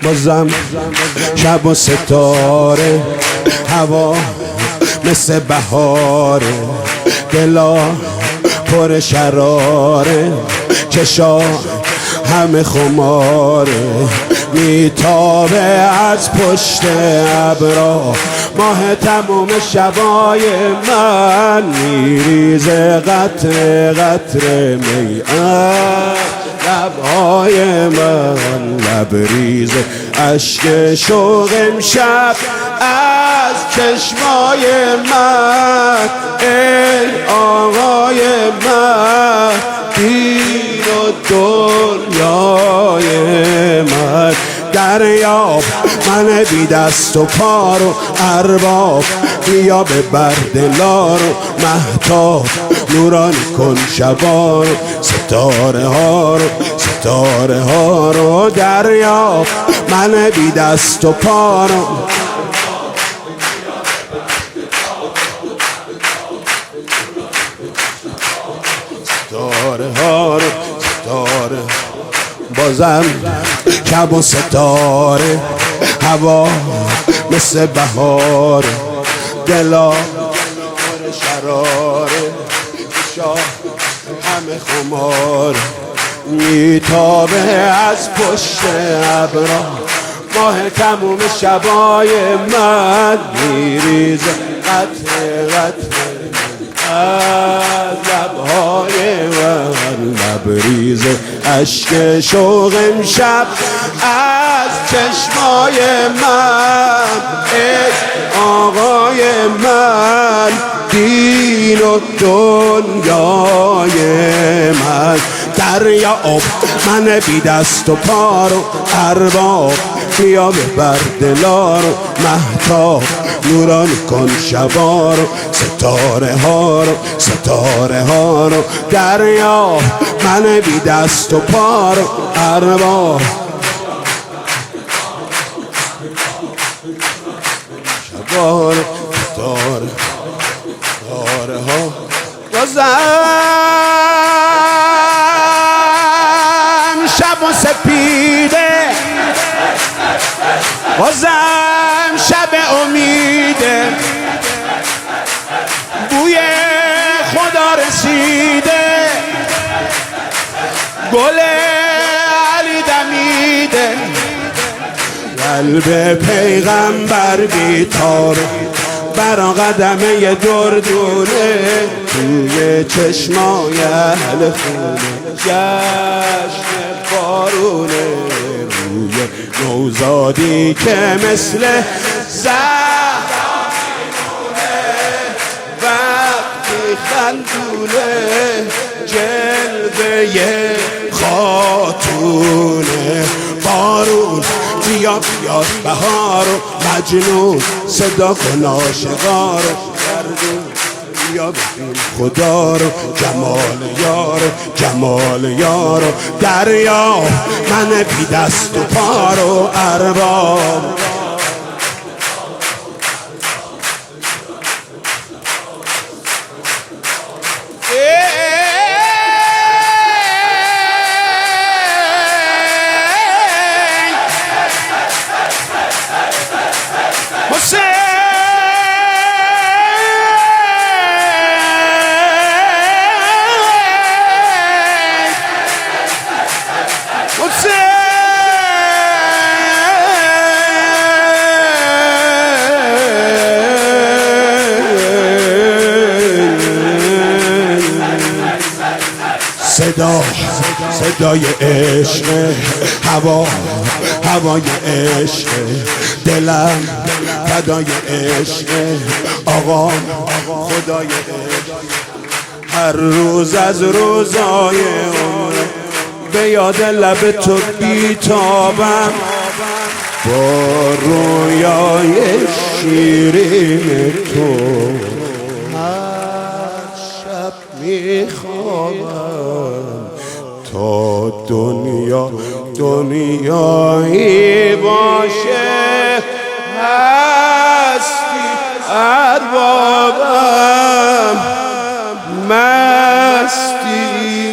بازم شب و ستاره، هوا مثل بهاره، دلا پر شراره، چشا همه خماره، میتابه از پشت ابرا ماه تموم شبای من، میریزه قطره قطره می لبهای من، لبریز اشک شوق امشب از چشمای من. ای آقای من، دین و دنیای من، دریاب من بی دست و پا رو ارباب، بیا ببر دلا رو مهتاب، نورانی کن شبا رو، ستاره ها رو ستاره ها رو، دریاب من بی دست و پا رو. ستاره ها رو ستاره، بازم شب و ستاره، هوا مثل بهاره، دلا پر شراره، شاه همه خماره، میتابه از پشت ابرا ماه تموم شبای من، میریزه قطره قطره از لبهای من، لبریز اشک شوق امشب از چشمای من. ای آقای من، دین و دنیای من، دریاب من بی دست و پا رو ارباب، بیا ببر دلا رو مهتاب، نورانی کن شبا رو، ستاره ها رو ستاره ها رو، دریاب من بی دست و پا رو ارباب، شبا رو ستاره ستاره ها. شب و سپیده، بازم شب امیده، بوی خدا رسیده، گل علی دمیده، قلب پیغمبر بیتار برا قدمه دردونه، توی چشمای اهل خونه جشن بارونه، روی نوزادی که مثل زهرا میمونه، وقتی خندونه جلوه خاتونه، بارون بیا بیاد بهار و مجنون صدا کن عاشقا رو، گردون بیا ببین خدا رو، جمال یار جمال یار، دریا من بی دست و پا رو ارباب. صدای عشق، هوا هوای عشق، دلم فدای عشق، آقا خدای عشق، هر روز از روزای عمر به یاد لب تو بیتابم، با رویای شیرین تو هر شب میخوابم، تا دنیا دنیایی باشه هستی اربابم، مستی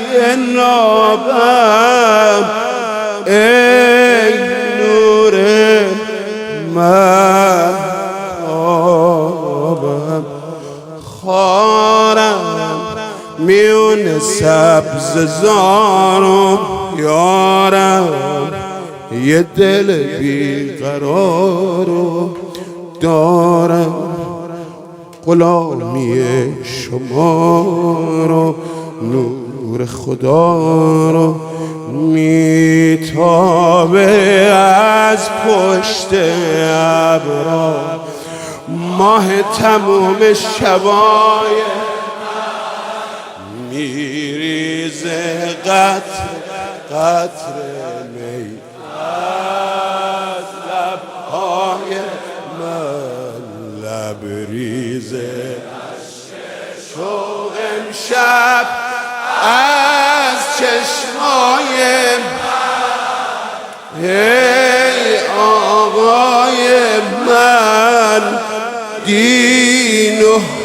نابم، ای عزیزانم یارم یه دل بیقرارو دارم غلامی شما رو نور خدا رو میتابه از پشت ابرا ماه تموم شبای میریزه قطر می از لبهای من لبریزه شوق امشب از چشمای ای آقای من دین و